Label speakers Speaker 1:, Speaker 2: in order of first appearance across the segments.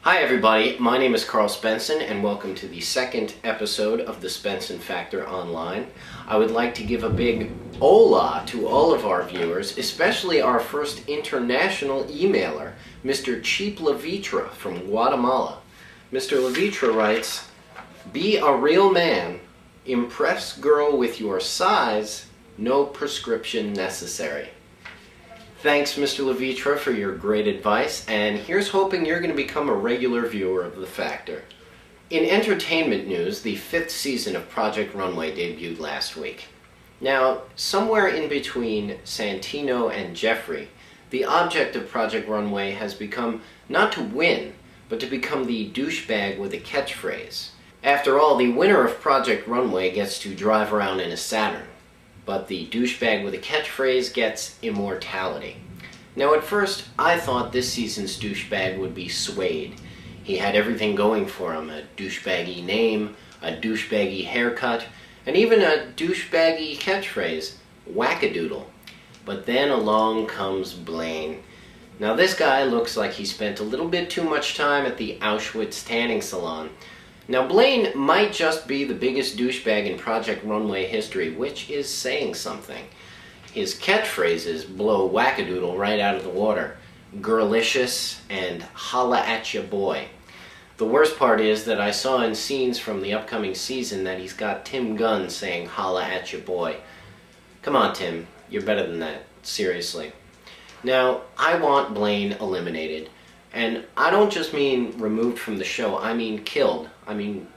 Speaker 1: Hi everybody, my name is Carl Spensen and welcome to the second episode of the Spensen Factor Online. I would like to give a big hola to all of our viewers, especially our first international emailer, Mr. Cheap Levitra from Guatemala. Mr. Levitra writes, "Be a real man, impress girl with your size, no prescription necessary." Thanks, Mr. Levitra, for your great advice, and here's hoping you're going to become a regular viewer of The Factor. In entertainment news, the 5th season of Project Runway debuted last week. Now, somewhere in between Santino and Jeffrey, the object of Project Runway has become not to win, but to become the douchebag with a catchphrase. After all, the winner of Project Runway gets to drive around in a Saturn, but the douchebag with a catchphrase gets immortality. Now at first, I thought this season's douchebag would be Suede. He had everything going for him, a douchebaggy name, a douchebaggy haircut, and even a douchebaggy catchphrase, wackadoodle. But then along comes Blaine. Now this guy looks like he spent a little bit too much time at the Auschwitz tanning salon. Now Blaine might just be the biggest douchebag in Project Runway history, which is saying something. His catchphrases blow wackadoodle right out of the water. Girlicious and holla at ya boy. The worst part is that I saw in scenes from the upcoming season that he's got Tim Gunn saying holla at ya boy. Come on, Tim, you're better than that, seriously. Now, I want Blaine eliminated. And I don't just mean removed from the show, I mean killed. I mean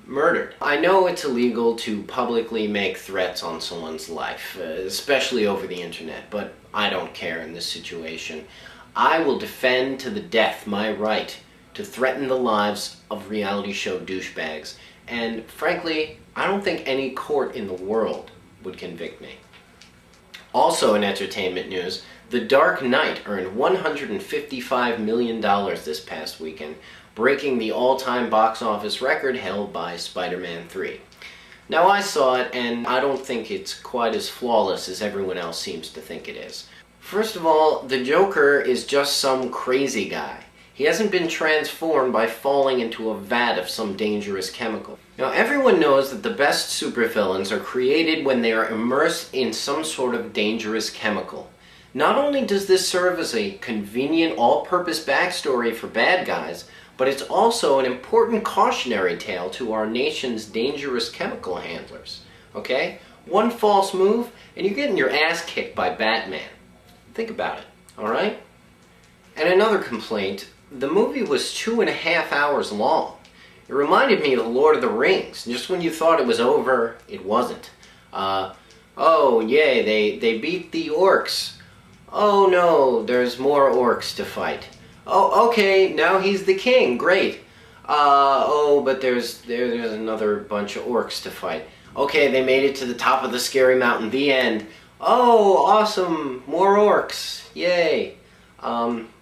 Speaker 1: murdered. I know it's illegal to publicly make threats on someone's life, especially over the internet, but I don't care in this situation. I will defend to the death my right to threaten the lives of reality show douchebags, and frankly, I don't think any court in the world would convict me. Also in entertainment news, The Dark Knight earned $155 million this past weekend, breaking the all-time box office record held by Spider-Man 3. Now I saw it, and I don't think it's quite as flawless as everyone else seems to think it is. First of all, the Joker is just some crazy guy. He hasn't been transformed by falling into a vat of some dangerous chemical. Now everyone knows that the best supervillains are created when they are immersed in some sort of dangerous chemical. Not only does this serve as a convenient all-purpose backstory for bad guys, but it's also an important cautionary tale to our nation's dangerous chemical handlers. Okay? One false move, and you're getting your ass kicked by Batman. Think about it, alright? And another complaint, the movie was 2.5 hours long. It reminded me of The Lord of the Rings. Just when you thought it was over, it wasn't. Oh yay, they beat the orcs. Oh no, there's more orcs to fight. Oh, okay, now he's the king, great. Oh, but there's another bunch of orcs to fight. Okay, they made it to the top of the scary mountain, the end. Oh, awesome, more orcs, yay.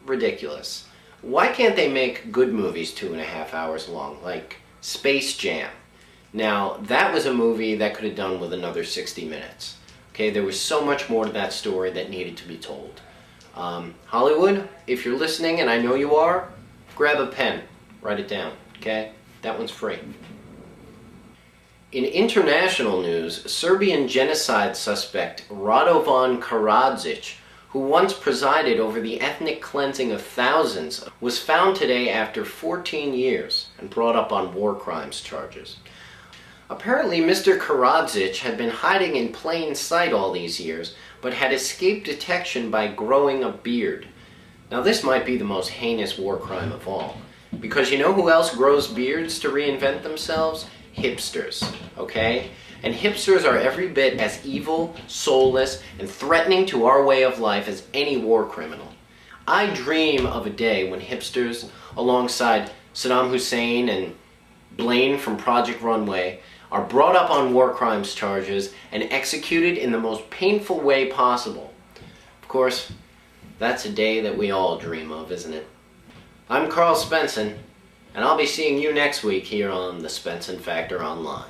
Speaker 1: Ridiculous. Why can't they make good movies 2.5 hours long, like Space Jam? Now, that was a movie that could have done with another 60 minutes. Okay, there was so much more to that story that needed to be told. Hollywood, if you're listening, and I know you are, grab a pen, write it down, okay? That one's free. In international news, Serbian genocide suspect Radovan Karadzic, who once presided over the ethnic cleansing of thousands, was found today after 14 years and brought up on war crimes charges. Apparently, Mr. Karadzic had been hiding in plain sight all these years, but had escaped detection by growing a beard. Now this might be the most heinous war crime of all, because you know who else grows beards to reinvent themselves? Hipsters, okay? And hipsters are every bit as evil, soulless, and threatening to our way of life as any war criminal. I dream of a day when hipsters, alongside Saddam Hussein and Blaine from Project Runway, are brought up on war crimes charges and executed in the most painful way possible. Of course, that's a day that we all dream of, isn't it? I'm Carl Spensen, and I'll be seeing you next week here on the Spensen Factor Online.